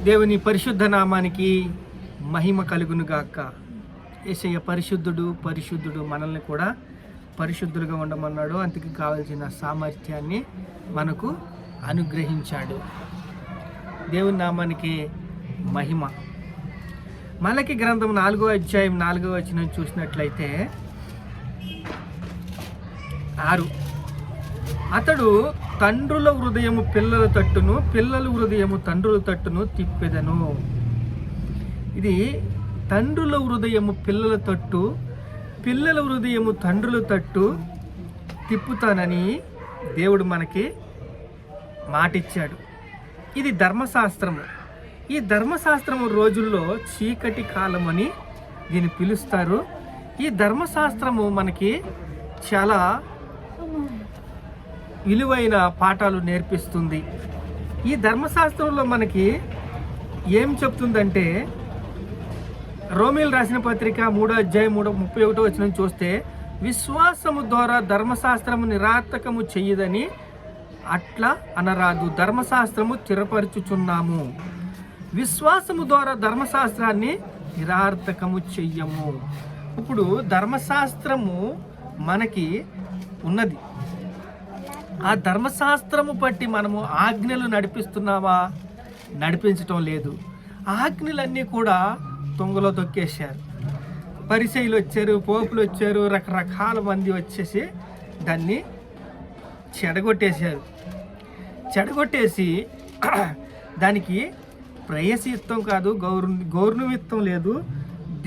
దేవుని పరిశుద్ధ నామానికి మహిమ కలుగును గాక. యేసయ్య పరిశుద్ధుడు పరిశుద్ధుడు, మనల్ని కూడా పరిశుద్ధులుగా ఉండమన్నాడు. అందుకు కావాల్సిన సామర్థ్యాన్ని మనకు అనుగ్రహించాడు. దేవుని నామానికి మహిమ. మలకి గ్రంథం 4వ అధ్యాయం 4వ వచనం చూసినట్లయితే 6, అతడు తండ్రుల హృదయము పిల్లల తట్టును, పిల్లల హృదయము తండ్రుల తట్టును తిప్పెదను. ఇది తండ్రుల హృదయము పిల్లల తట్టు, పిల్లల హృదయము తండ్రుల తట్టు తిప్పుతానని దేవుడు మనకి మాటిచ్చాడు. ఇది ధర్మశాస్త్రము. ఈ ధర్మశాస్త్రము రోజుల్లో చీకటి కాలం అని దీన్ని పిలుస్తారు. ఈ ధర్మశాస్త్రము మనకి చాలా విలువైన పాఠాలు నేర్పిస్తుంది. ఈ ధర్మశాస్త్రంలో మనకి ఏం చెప్తుందంటే, రోమీయులు రాసిన పత్రిక 3వ అధ్యాయం 31వ వచనం చూస్తే, విశ్వాసము ద్వారా ధర్మశాస్త్రము నిరార్థకము చెయ్యదని అట్లా అనరాదు, ధర్మశాస్త్రము స్థిరపరచుచున్నాము. విశ్వాసము ద్వారా ధర్మశాస్త్రాన్ని నిరార్థకము చెయ్యము. ఇప్పుడు ధర్మశాస్త్రము మనకి ఉన్నది. ఆ ధర్మశాస్త్రము బట్టి మనము ఆజ్ఞలు నడిపిస్తున్నామా? నడిపించటం లేదు. ఆజ్ఞలన్నీ కూడా తొంగలో తొక్కేశారు. పరిసయ్యులు వచ్చారు, పోపులు వచ్చారు, రకరకాల మంది వచ్చేసి దాన్ని చెడగొట్టేసి దానికి ప్రేయసిత్వం కాదు, గౌరవత్వం లేదు,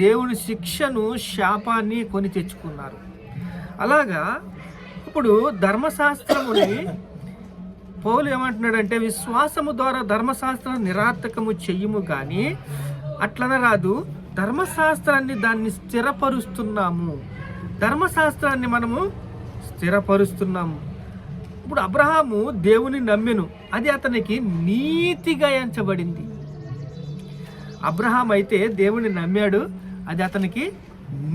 దేవుని శిక్షను, శాపాన్ని కొని తెచ్చుకున్నారు. అలాగా ఇప్పుడు ధర్మశాస్త్రముని పౌలు ఏమంటున్నాడంటే, విశ్వాసము ద్వారా ధర్మశాస్త్రం నిరార్థకము చెయ్యము, కానీ అట్లనే రాదు, ధర్మశాస్త్రాన్ని దాన్ని స్థిరపరుస్తున్నాము. ధర్మశాస్త్రాన్ని మనము స్థిరపరుస్తున్నాము. ఇప్పుడు అబ్రహాము దేవుని నమ్మెను, అది అతనికి నీతిగా ఎంచబడింది. అబ్రహాం అయితే దేవుని నమ్మాడు, అది అతనికి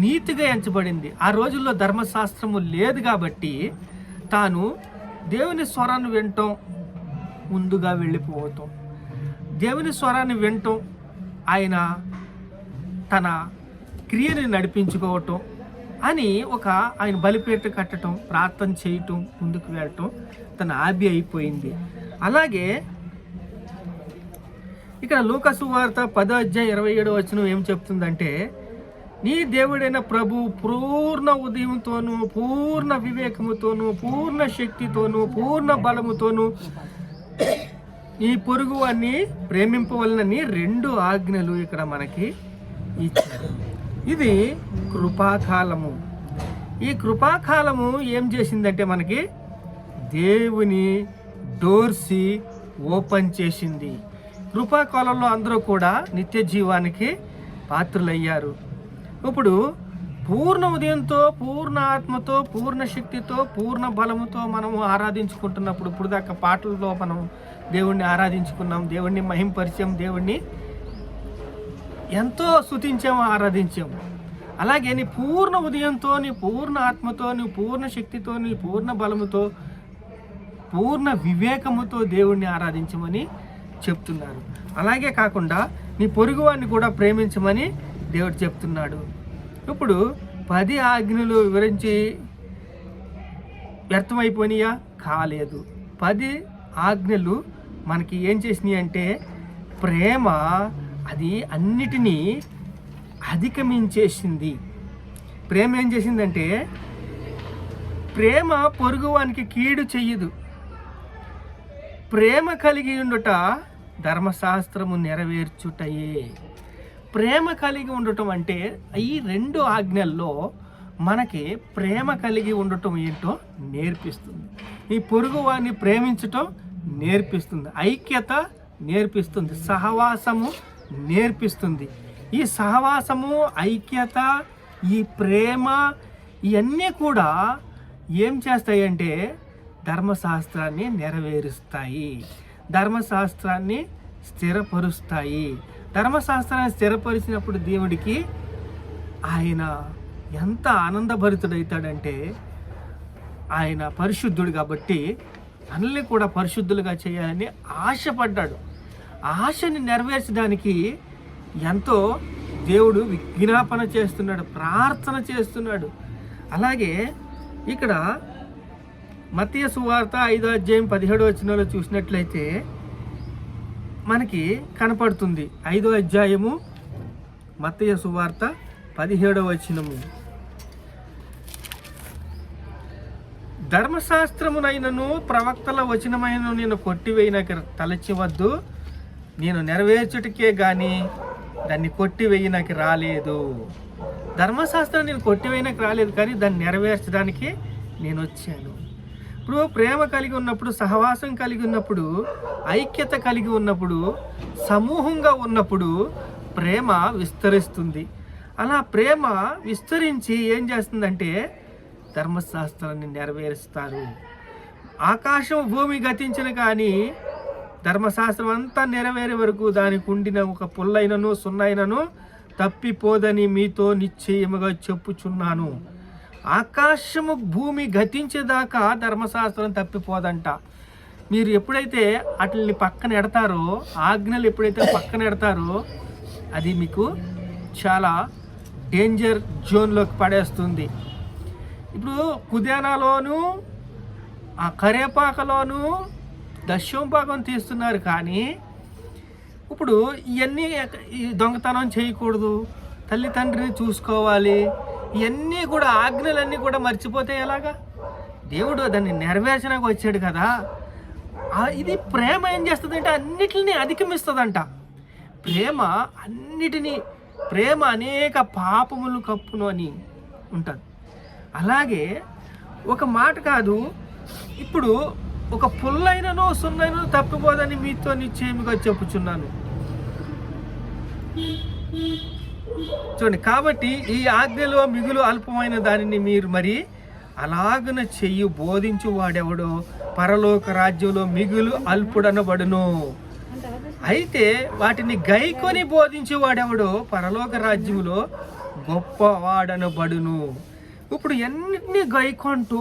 నీతిగా ఎంచబడింది. ఆ రోజుల్లో ధర్మశాస్త్రము లేదు కాబట్టి తాను దేవుని స్వరాన్ని వినటం, ముందుగా వెళ్ళిపోవటం, దేవుని స్వరాన్ని వినటం, ఆయన తన క్రియని నడిపించుకోవటం అని ఆయన బలిపీట కట్టడం, ప్రార్థన చేయటం, ముందుకు వెళ్ళటం తన హాబీ అయిపోయింది. అలాగే ఇక్కడ లూకా సువార్త 10వ అధ్యాయం 27వ వచనం ఏం చెప్తుందంటే, నీ దేవుడైన ప్రభు పూర్ణ ఉదయంతోనూ, పూర్ణ వివేకముతోనూ, పూర్ణ శక్తితోనూ, పూర్ణ బలముతోనూ ఈ పొరుగు వారిని ప్రేమింపవలనని 2 ఆజ్ఞలు ఇక్కడ మనకి ఇచ్చారు. ఇది కృపాకాలము. ఈ కృపాకాలము ఏం చేసిందంటే మనకి దేవుని డోర్సి ఓపెన్ చేసింది. కృపాకాలంలో అందరూ కూడా నిత్య జీవానికి పాత్రులయ్యారు. ఇప్పుడు పూర్ణ ఉదయంతో, పూర్ణ ఆత్మతో, పూర్ణ శక్తితో, పూర్ణ బలముతో మనము ఆరాధించుకుంటున్నప్పుడు, ఇప్పుడు దాకా పాటల్లో మనం దేవుణ్ణి ఆరాధించుకున్నాం, దేవుణ్ణి మహింపరిచాం, దేవుణ్ణి ఎంతో స్తుతించాము, ఆరాధించాము. అలాగే నీ పూర్ణ ఉదయంతో, నీ పూర్ణ ఆత్మతో, నీ పూర్ణ శక్తితో, నీ పూర్ణ బలముతో, పూర్ణ వివేకముతో దేవుణ్ణి ఆరాధించమని చెప్తున్నారు. అలాగే కాకుండా నీ పొరుగువాడిని కూడా ప్రేమించమని దేవుడు చెప్తున్నాడు. ఇప్పుడు 10 ఆజ్ఞలు వివరించి వ్యర్థమైపోయినాయా? కాలేదు. 10 ఆజ్ఞలు మనకి ఏం చేసినాయి అంటే, ప్రేమ అది అన్నిటినీ అధిగమించేసింది. ప్రేమ ఏం చేసిందంటే, ప్రేమ పొరుగువానికి కీడు చెయ్యదు. ప్రేమ కలిగి ఉండుట ధర్మశాస్త్రము నెరవేర్చుటయే. ప్రేమ కలిగి ఉండటం అంటే ఈ 2 ఆజ్ఞల్లో మనకి ప్రేమ కలిగి ఉండటం ఏంటో నేర్పిస్తుంది. ఈ పొరుగు వారిని ప్రేమించటం నేర్పిస్తుంది, ఐక్యత నేర్పిస్తుంది, సహవాసము నేర్పిస్తుంది. ఈ సహవాసము, ఐక్యత, ఈ ప్రేమ ఇవన్నీ కూడా ఏం చేస్తాయంటే ధర్మశాస్త్రాన్ని నెరవేరుస్తాయి, ధర్మశాస్త్రాన్ని స్థిరపరుస్తాయి. ధర్మశాస్త్రాన్ని స్థిరపరిచినప్పుడు దేవుడికి ఆయన ఎంత ఆనందభరితుడవుతాడంటే, ఆయన పరిశుద్ధుడు కాబట్టి మనల్ని కూడా పరిశుద్ధులుగా చేయాలని ఆశపడ్డాడు. ఆశని నెరవేర్చడానికి ఎంతో దేవుడు విజ్ఞాపన చేస్తున్నాడు, ప్రార్థన చేస్తున్నాడు. అలాగే ఇక్కడ మత్తయి సువార్త 5వ అధ్యాయం 17వ వచనంలో చూసినట్లయితే మనకి కనపడుతుంది. 5వ అధ్యాయము మత్తయి సువార్త 17వ వచనము. ధర్మశాస్త్రమునైనను ప్రవక్తల వచనమైనను నేను కొట్టివేయనకి తలచివద్దు, నేను నెరవేర్చుటకే కానీ దాన్ని కొట్టివేయనకి రాలేదు. ధర్మశాస్త్రం నేను కొట్టివేయనకి రాలేదు, కానీ దాన్ని నెరవేర్చడానికి నేను వచ్చాను. ఇప్పుడు ప్రేమ కలిగి ఉన్నప్పుడు, సహవాసం కలిగి ఉన్నప్పుడు, ఐక్యత కలిగి ఉన్నప్పుడు, సమూహంగా ఉన్నప్పుడు ప్రేమ విస్తరిస్తుంది. అలా ప్రేమ విస్తరించి ఏం చేస్తుందంటే ధర్మశాస్త్రాన్ని నెరవేరుస్తారు. ఆకాశం భూమి గతించిన కానీ ధర్మశాస్త్రం అంతా నెరవేరే వరకు దానికి ఉండిన ఒక పుల్లైనను సున్నైనను తప్పిపోదని మీతో నిశ్చయముగా చెప్పుచున్నాను. ఆకాశము భూమి గతించేదాకా ధర్మశాస్త్రం తప్పిపోదంట. మీరు ఎప్పుడైతే వాటిని పక్కన ఎడతారో, ఆజ్ఞలు ఎప్పుడైతే పక్కన ఎడతారో అది మీకు చాలా డేంజర్ జోన్లోకి పడేస్తుంది. ఇప్పుడు కుదేనాలోను ఆ కరేపాకలోను దశంపాకం తీస్తున్నారు, కానీ ఇప్పుడు ఇవన్నీ దొంగతనం చేయకూడదు, తల్లి తండ్రిని చూసుకోవాలి, ఇవన్నీ కూడా ఆజ్ఞలన్నీ కూడా మర్చిపోతే ఎలాగా? దేవుడు దాన్ని నెరవేర్చడానికి వచ్చాడు కదా. ఇది ప్రేమ ఏం చేస్తుందంటే అన్నిటిని అధిగమిస్తుందంట. ప్రేమ అనేక పాపములు కప్పును అని ఉంటుంది. అలాగే ఒక మాట కాదు, ఇప్పుడు ఒక పుల్లైనను సున్నైనను తప్పిపోదని మీతో నిశ్చయముగా చెప్పుచున్నాను. చూడండి, కాబట్టి ఈ ఆజ్ఞలో మిగులు అల్పమైన దానిని మీరు మరి అలాగన చెయ్యి బోధించు వాడెవడో పరలోక రాజ్యంలో మిగులు అల్పుడనబడును. అయితే వాటిని గైకొని బోధించు వాడెవడో పరలోక రాజ్యంలో గొప్పవాడనబడును. ఇప్పుడు ఎన్నిటినీ గైకొంటూ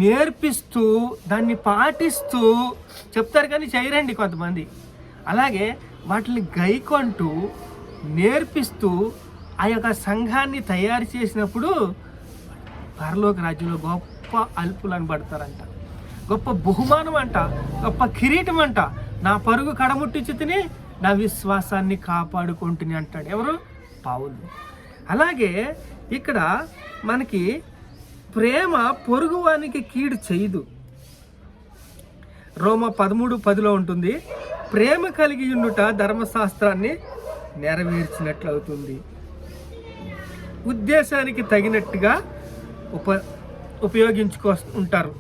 నేర్పిస్తూ దాన్ని పాటిస్తూ చెప్తారు, కానీ చేయరండి కొంతమంది. అలాగే వాటిని గైకొంటూ నేర్పిస్తూ ఆ యొక్క సంఘాన్ని తయారు చేసినప్పుడు పరలోక రాజ్యంలో గొప్ప అల్పులు అనబడతారంట. గొప్ప బహుమానం అంట, గొప్ప కిరీటం అంట. నా పరుగు కడముట్టించి తిని నా విశ్వాసాన్ని కాపాడుకుంటుని అంటాడు ఎవరు? పౌలు. అలాగే ఇక్కడ మనకి ప్రేమ పొరుగువానికి కీడు చేయదు. రోమా 13:10 ఉంటుంది, ప్రేమ కలిగి ఉండుట ధర్మశాస్త్రాన్ని నెరవేర్చినట్లు అవుతుంది. ఉద్దేశానికి తగినట్టుగా ఉపయోగించుకుంటారు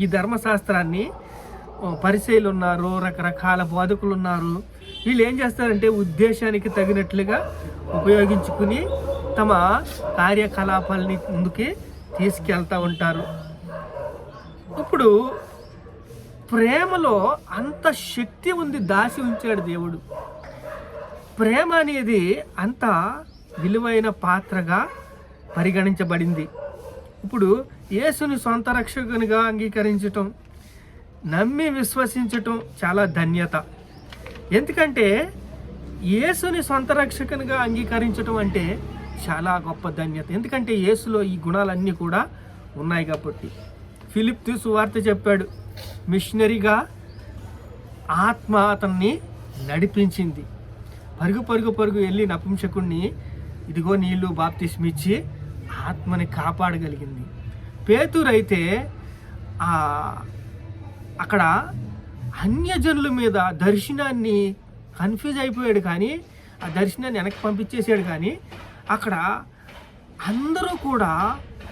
ఈ ధర్మశాస్త్రాన్ని. పరిచయులు ఉన్నారు, రకరకాల బోధకులు ఉన్నారు. వీళ్ళు ఏం చేస్తారంటే ఉద్దేశానికి తగినట్లుగా ఉపయోగించుకుని తమ కార్యకలాపాలని ముందుకి తీసుకెళ్తూ ఉంటారు. ఇప్పుడు ప్రేమలో అంత శక్తి ఉంది, దాచి ఉంచాడు దేవుడు. ప్రేమ అనేది అంత విలువైన పాత్రగా పరిగణించబడింది. ఇప్పుడు యేసుని సొంత రక్షకునిగా అంగీకరించటం, నమ్మి విశ్వసించటం చాలా ధన్యత. ఎందుకంటే యేసుని సొంత రక్షకునిగా అంగీకరించటం అంటే చాలా గొప్ప ధన్యత. ఎందుకంటే యేసులో ఈ గుణాలన్నీ కూడా ఉన్నాయి కాబట్టి. ఫిలిప్పు సువార్త చెప్పాడు, మిషనరీగా ఆత్మ అతన్ని నడిపించింది. పరుగు వెళ్ళి నపుంసకుణ్ణి ఇదిగో నీళ్ళు బాప్తిస్మిచ్చి ఆత్మని కాపాడగలిగింది. పేతురు అయితే అక్కడ అన్యజనుల మీద దర్శనాన్ని కన్ఫ్యూజ్ అయిపోయాడు, కానీ ఆ దర్శనాన్ని వెనక్కి పంపించేసాడు. కానీ అక్కడ అందరూ కూడా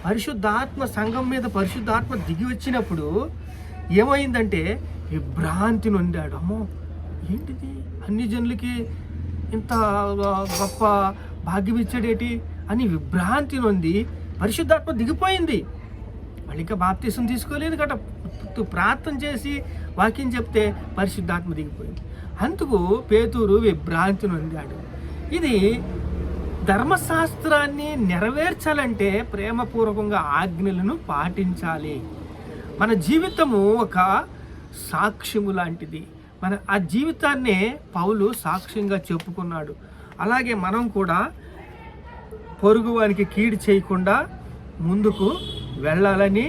పరిశుద్ధాత్మ సంఘం మీద పరిశుద్ధాత్మ దిగి వచ్చినప్పుడు ఏమైందంటే విభ్రాంతి నొందాడు. అమ్మో ఏంటిది, అన్ని జనులకి ఇంత గొప్ప భాగ్యం ఇచ్చాడేటి అని విభ్రాంతి నొంది పరిశుద్ధాత్మ దిగిపోయింది. వాళ్ళు ఇంకా బాప్తీసం తీసుకోలేదు కదా, ప్రార్థన చేసి వాక్యం చెప్తే పరిశుద్ధాత్మ దిగిపోయింది. అందుకు పేతురు విభ్రాంతి నొందాడు. ఇది ధర్మశాస్త్రాన్ని నెరవేర్చాలంటే ప్రేమపూర్వకంగా ఆజ్ఞలను పాటించాలి. మన జీవితము ఒక సాక్ష్యము లాంటిది, మన ఆ జీవితాన్నే పౌలు సాక్ష్యంగా చెప్పుకున్నాడు. అలాగే మనం కూడా పొరుగువానికి కీడు చేయకుండా ముందుకు వెళ్ళాలని,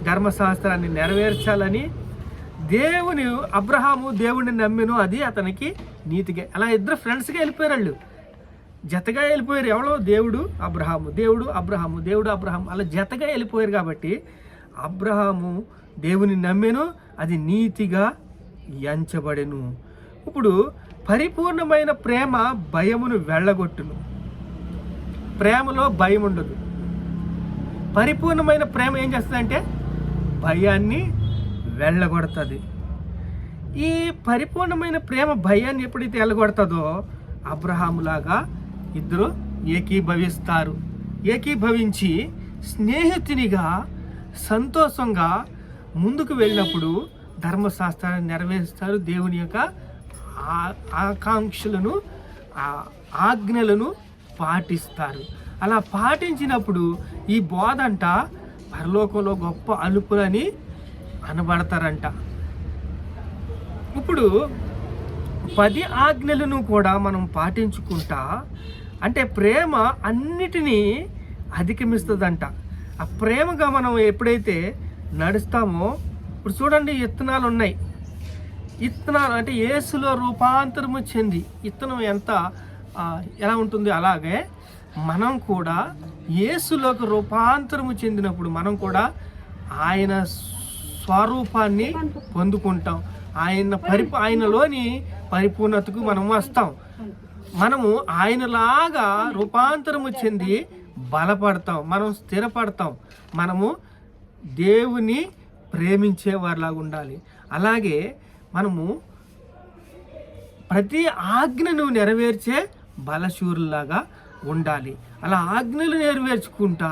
ధర్మశాస్త్రాన్ని నెరవేర్చాలని, అబ్రహాము దేవుడిని నమ్మెను, అది అతనికి నీతిగా. అలా ఇద్దరు ఫ్రెండ్స్గా వెళ్ళిపోయారు, వాళ్ళు జతగా వెళ్ళిపోయారు. ఎవరో దేవుడు అబ్రహాము, దేవుడు అబ్రహాము, దేవుడు అబ్రహాము, అలా జతగా వెళ్ళిపోయారు. కాబట్టి అబ్రహాము దేవుని నమ్మెను, అది నీతిగా ఎంచబడెను. ఇప్పుడు పరిపూర్ణమైన ప్రేమ భయమును వెళ్ళగొట్టును. ప్రేమలో భయం ఉండదు. పరిపూర్ణమైన ప్రేమ ఏం చేస్తుందంటే భయాన్ని వెళ్ళగొడుతుంది. ఈ పరిపూర్ణమైన ప్రేమ భయాన్ని ఎప్పుడైతే వెళ్ళగొడుతుందో అబ్రహాములాగా ఇద్దరు ఏకీభవిస్తారు. ఏకీభవించి స్నేహితునిగా సంతోషంగా ముందుకు వెళ్ళినప్పుడు ధర్మశాస్త్రాన్ని నెరవేరుస్తారు. దేవుని యొక్క ఆకాంక్షలను, ఆజ్ఞలను పాటిస్తారు. అలా పాటించినప్పుడు ఈ బోధ అంట పరలోకంలో గొప్ప అలుపులని అనబడతారంట. ఇప్పుడు 10 ఆజ్ఞలను కూడా మనం పాటించుకుంటా అంటే ప్రేమ అన్నిటినీ అధిగమిస్తుందంట. ఆ ప్రేమగా మనం ఎప్పుడైతే నడుస్తామో, ఇప్పుడు చూడండి, ఇత్తనాలు ఉన్నాయి. ఇత్తనాలు అంటే యేసులో రూపాంతరము చెంది ఇత్తనం ఎలా ఉంటుంది, అలాగే మనం కూడా యేసులోకి రూపాంతరము చెందినప్పుడు మనం కూడా ఆయన స్వరూపాన్ని పొందుకుంటాం. ఆయనలోని పరిపూర్ణతకు మనం వస్తాం. మనము ఆయనలాగా రూపాంతరము చెంది బలపడతాం, మనం స్థిరపడతాం, మనము దేవుని ప్రేమించేవారిలాగా ఉండాలి. అలాగే మనము ప్రతి ఆజ్ఞను నెరవేర్చే బలశూరులాగా ఉండాలి. అలా ఆజ్ఞలు నెరవేర్చుకుంటా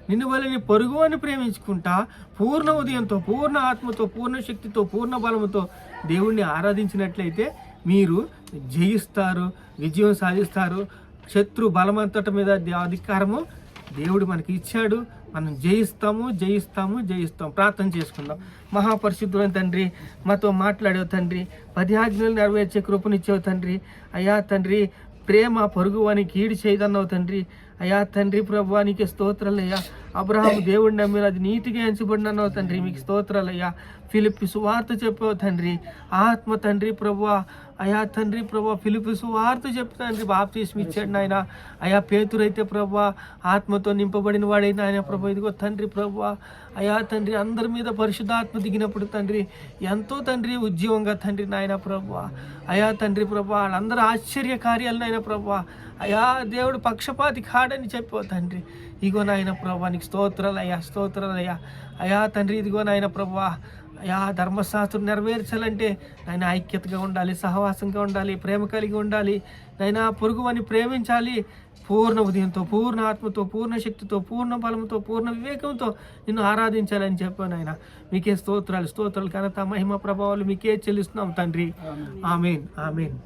నిన్ను వలని పొరుగు అని ప్రేమించుకుంటా పూర్ణ ఉదయంతో, పూర్ణ ఆత్మతో, పూర్ణ శక్తితో, పూర్ణ బలముతో దేవుణ్ణి ఆరాధించినట్లయితే మీరు జయిస్తారు, విజయం సాధిస్తారు. శత్రు బలమంతటి మీద అధికారము దేవుడు మనకి ఇచ్చాడు. మనం జయిస్తాము, జయిస్తాము, జయిస్తాం. ప్రార్థన చేసుకుందాం. మహాపరిశుద్ధులైన తండ్రి, మాతో మాట్లాడేవు తండ్రి, 10 ఆజ్ఞలు నెరవేర్చే కృపనిచ్చేవు తండ్రి. అయ్యా తండ్రి, ప్రేమ పొరుగువాని కీడు చేయదన్నావు తండ్రి. అయ్యా తండ్రి ప్రభువా, నీకే స్తోత్రాలయ్యా. అబ్రహాము దేవుడిని నమ్మిన, అది నీతిగా ఎంచబడినన్నావు తండ్రి, మీకు స్తోత్రాలయ్యా. ఫిలిప్పి సువార్త చెప్పావు తండ్రి, ఆత్మ తండ్రి ప్రభువా. అయ్యా తండ్రి ప్రభువా, ఫిలిప్పి సువార్త చెప్పు తండ్రి, బాప్తిస్మ ఇచ్చాడు నాయన. అయ్యా పేతురైతే ప్రభువా ఆత్మతో నింపబడిన వాడైనా ఆయన ప్రభు, ఇదిగో తండ్రి ప్రభువా. అయ్యా తండ్రి, అందరి మీద పరిశుద్ధాత్మ దిగినప్పుడు తండ్రి ఎంతో తండ్రి ఉద్యోగంగా తండ్రి నాయన ప్రభువా. అయ్యా తండ్రి ప్రభువా, వాళ్ళందరూ ఆశ్చర్య కార్యాలు నాయన ప్రభువా. అయ్యా దేవుడు పక్షపాతి కాడని చెప్పావు తండ్రి. ఇగో నాయన ప్రభువా, నీకు స్తోత్రాలు అయ్యా, స్తోత్రాలు అయ్యా. అయ్యా తండ్రి, ఇదిగో నాయన ప్రభువా, అయ్యా ధర్మశాస్త్రం నెరవేర్చాలంటే నాయన ఐక్యతగా ఉండాలి, సహవాసంగా ఉండాలి, ప్రేమ కలిగి ఉండాలి నాయన. పొరుగువని ప్రేమించాలి. పూర్ణ ఉదయంతో, పూర్ణ ఆత్మతో, పూర్ణ శక్తితో, పూర్ణ బలంతో, పూర్ణ వివేకంతో నిన్ను ఆరాధించాలని చెప్పాను ఆయన. మీకే స్తోత్రాలు, ఘనత, మహిమ, ప్రభావాలు మీకే చెల్లిస్తున్నాం తండ్రి. ఆమేన్, ఆమేన్.